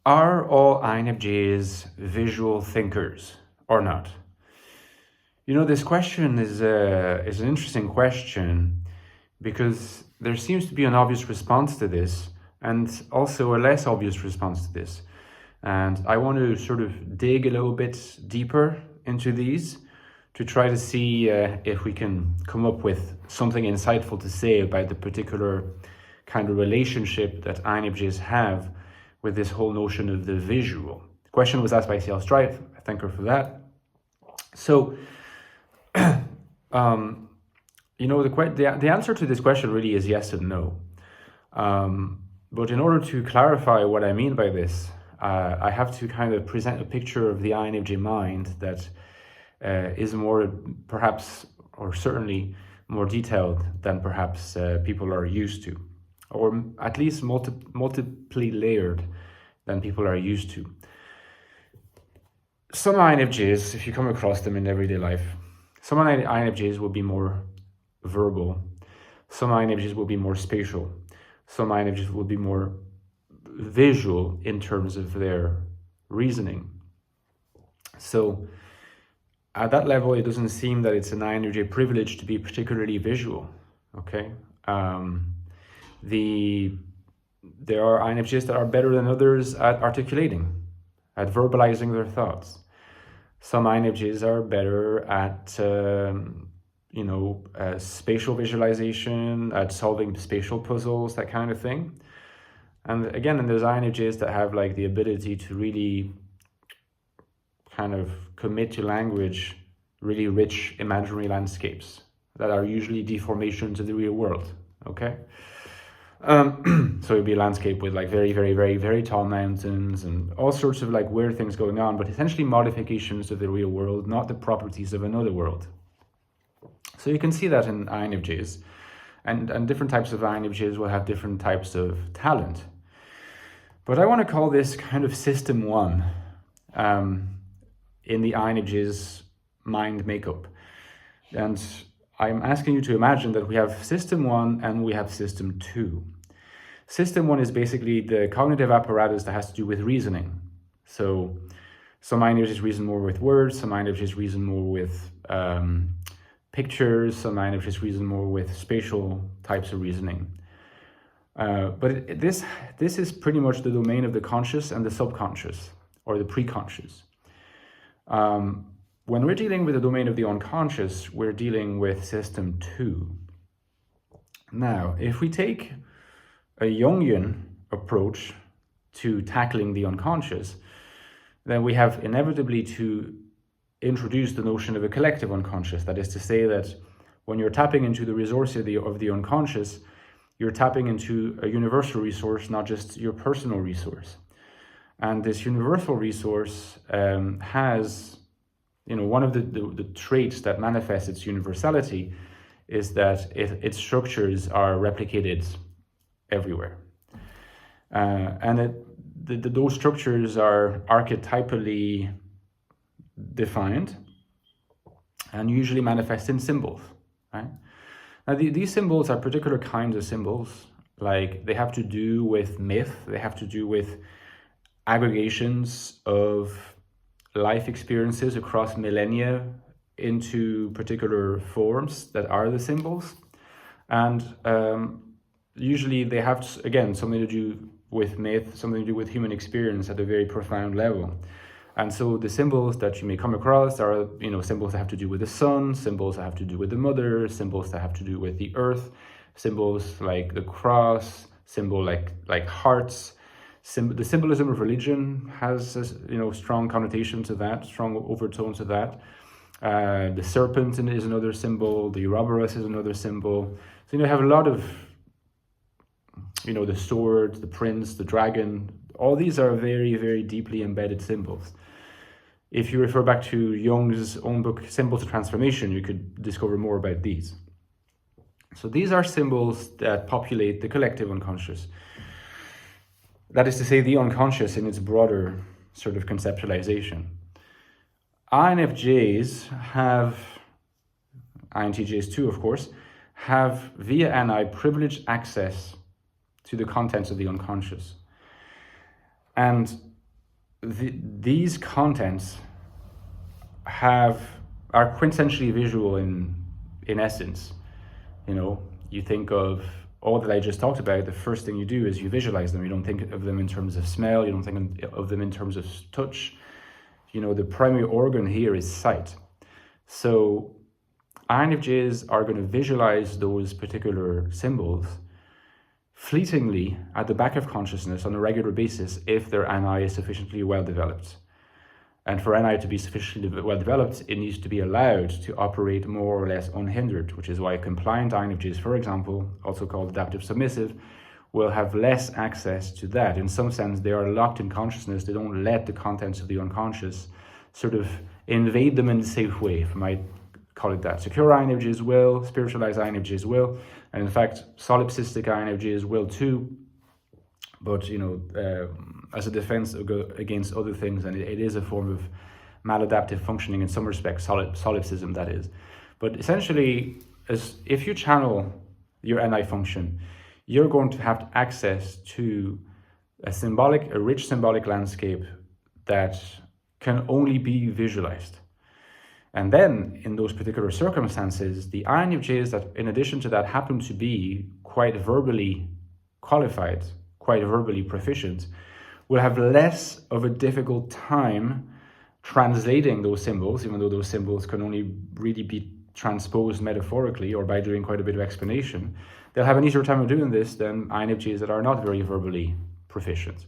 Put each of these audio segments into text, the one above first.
Are all INFJs visual thinkers or not? You know, this question is an interesting question because there seems to be an obvious response to this and also a less obvious response to this. And I want to sort of dig a little bit deeper into these to try to see if we can come up with something insightful to say about the particular kind of relationship that INFJs have with this whole notion of the visual. The question was asked by CL Strife. I thank her for that. So, you know, the answer to this question really is yes and no. But in order to clarify what I mean by this, I have to kind of present a picture of the INFJ mind that is more, perhaps, or certainly more detailed than perhaps people are used to, or at least multiply layered than people are used to. Some INFJs, if you come across them in everyday life, some INFJs will be more verbal, some INFJs will be more spatial, some INFJs will be more visual in terms of their reasoning. So at that level, it doesn't seem that it's an INFJ privilege to be particularly visual, okay? There are INFJs that are better than others at articulating, at verbalizing their thoughts. Some INFJs are better at, spatial visualization, at solving spatial puzzles, that kind of thing. And again, there's INFJs that have like the ability to really kind of commit to language, really rich imaginary landscapes that are usually deformations of the real world, okay? So it'd be a landscape with like very, very, very, very tall mountains and all sorts of like weird things going on, but essentially modifications of the real world, not the properties of another world. So you can see that in INFJs, and different types of INFJs will have different types of talent. But I want to call this kind of system one in the INFJ's mind makeup. And I'm asking you to imagine that we have system one and we have system two. System one is basically the cognitive apparatus that has to do with reasoning. So some INFJs reason more with words, some INFJs reason more with pictures, some INFJs reason more with spatial types of reasoning. But this is pretty much the domain of the conscious and the subconscious, or the preconscious. When we're dealing with the domain of the unconscious, we're dealing with system two. Now, if we take a Jungian approach to tackling the unconscious, then we have inevitably to introduce the notion of a collective unconscious. That is to say that when you're tapping into the resource of the unconscious, you're tapping into a universal resource, not just your personal resource. And this universal resource has, one of the traits that manifests its universality is that its structures are replicated everywhere. Those structures are archetypally defined and usually manifest in symbols, right? Now, these symbols are particular kinds of symbols, like they have to do with myth, they have to do with aggregations of life experiences across millennia into particular forms that are the symbols. And usually they have, again, something to do with myth, something to do with human experience at a very profound level. And so the symbols that you may come across are, symbols that have to do with the sun, symbols that have to do with the mother, symbols that have to do with the earth, symbols like the cross, symbol like hearts. The symbolism of religion has, strong connotation to that, strong overtone to that. The serpent is another symbol. The Ouroboros is another symbol. So you have a lot of, the sword, the prince, the dragon. All these are very, very deeply embedded symbols. If you refer back to Jung's own book, Symbols of Transformation, you could discover more about these. So these are symbols that populate the collective unconscious. That is to say, the unconscious in its broader sort of conceptualization. INFJs have, INTJs too, of course, have via NI privileged access to the contents of the unconscious. And these contents are quintessentially visual in essence. You know, you think of all that I just talked about, the first thing you do is you visualize them. You don't think of them in terms of smell, you don't think of them in terms of touch. You know, the primary organ here is sight. So INFJs are going to visualize those particular symbols fleetingly at the back of consciousness on a regular basis if their NI is sufficiently well developed. And for NI to be sufficiently well developed, it needs to be allowed to operate more or less unhindered, which is why compliant INFJs, for example, also called adaptive submissive, will have less access to that. In some sense, they are locked in consciousness. They don't let the contents of the unconscious sort of invade them in a safe way, if I might call it that. Secure INFJs will, spiritualized INFJs will, and in fact, solipsistic INFJs will too. But, you know, as a defense against other things, and it is a form of maladaptive functioning in some respects, solipsism that is. But essentially, if you channel your NI function, you're going to have access to a rich symbolic landscape that can only be visualized. And then in those particular circumstances, the INFJs that in addition to that happen to be quite verbally qualified, quite verbally proficient, will have less of a difficult time translating those symbols, even though those symbols can only really be transposed metaphorically or by doing quite a bit of explanation. They'll have an easier time of doing this than INFJs that are not very verbally proficient.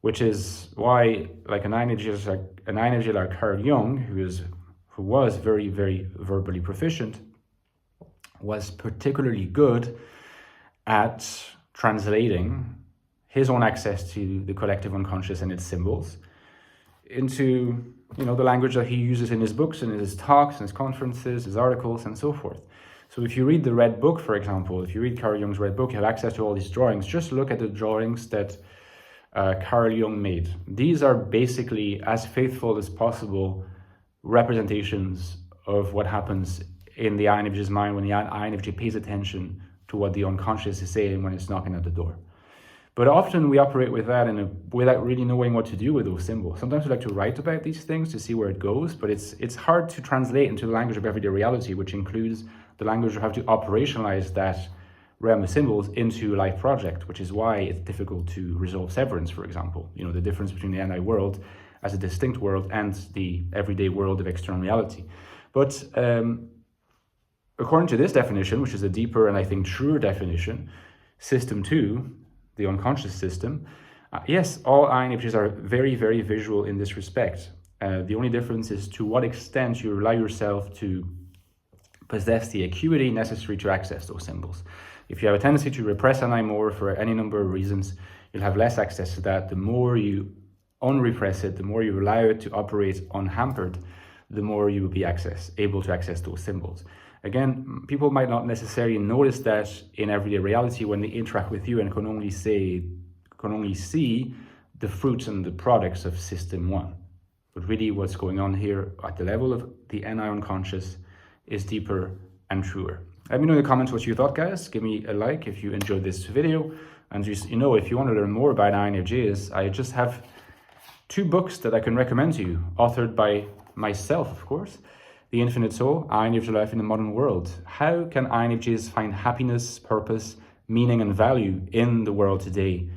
Which is why, like an INFJ like Carl Jung, who was very, very verbally proficient, was particularly good at translating his own access to the collective unconscious and its symbols into, you know, the language that he uses in his books and in his talks and his conferences, his articles, and so forth. So if you read the Red Book, for example, if you read Carl Jung's Red Book, you have access to all these drawings. Just look at the drawings that Carl Jung made. These are basically as faithful as possible representations of what happens in the INFJ's mind when the INFJ pays attention to what the unconscious is saying when it's knocking at the door. But often we operate with that without really knowing what to do with those symbols. Sometimes we like to write about these things to see where it goes, but it's hard to translate into the language of everyday reality, which includes the language of how to operationalize that realm of symbols into a life project, which is why it's difficult to resolve severance, for example. You know, the difference between the NI world as a distinct world and the everyday world of external reality. But according to this definition, which is a deeper and I think truer definition, system 2, the unconscious system, yes, all INFJs are very, very visual in this respect. The only difference is to what extent you allow yourself to possess the acuity necessary to access those symbols. If you have a tendency to repress NI more for any number of reasons, you'll have less access to that. The more you unrepress it, the more you allow it to operate unhampered, the more you will be able to access those symbols. Again, people might not necessarily notice that in everyday reality when they interact with you and can only see the fruits and the products of system 1. But really what's going on here at the level of the NI unconscious is deeper and truer. Let me know in the comments what you thought, guys. Give me a like if you enjoyed this video. And just, you know, if you want to learn more about INFJs, I just have 2 books that I can recommend to you, authored by myself, of course. The Infinite Soul, INFJ Life in the Modern World. How can INFJs find happiness, purpose, meaning, and value in the world today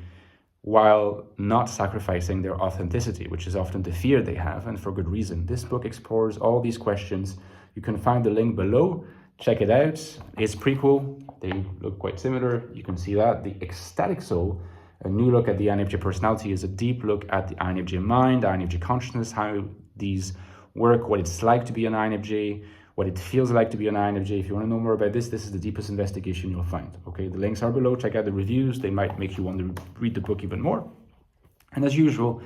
while not sacrificing their authenticity, which is often the fear they have, and for good reason. This book explores all these questions. You can find the link below. Check it out. It's prequel. They look quite similar. You can see that. The Ecstatic Soul, a new look at the INFJ personality, is a deep look at the INFJ mind, INFJ consciousness, how these work, what it's like to be an INFJ, what it feels like to be an INFJ. If you want to know more about this is the deepest investigation you'll find. Okay, the links are below. Check out the reviews. They might make you want to read the book even more. And as usual,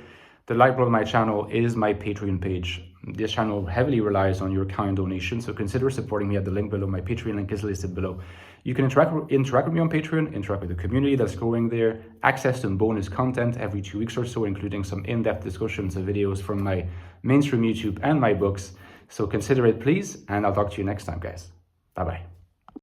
the lifeblood of my channel is my Patreon page. This channel heavily relies on your kind donation, so consider supporting me at the link below. My Patreon link is listed below. You can interact with me on Patreon, interact with the community that's growing there, access to bonus content every 2 weeks or so, including some in-depth discussions of videos from my mainstream YouTube and my books. So consider it, please, and I'll talk to you next time, guys. Bye-bye.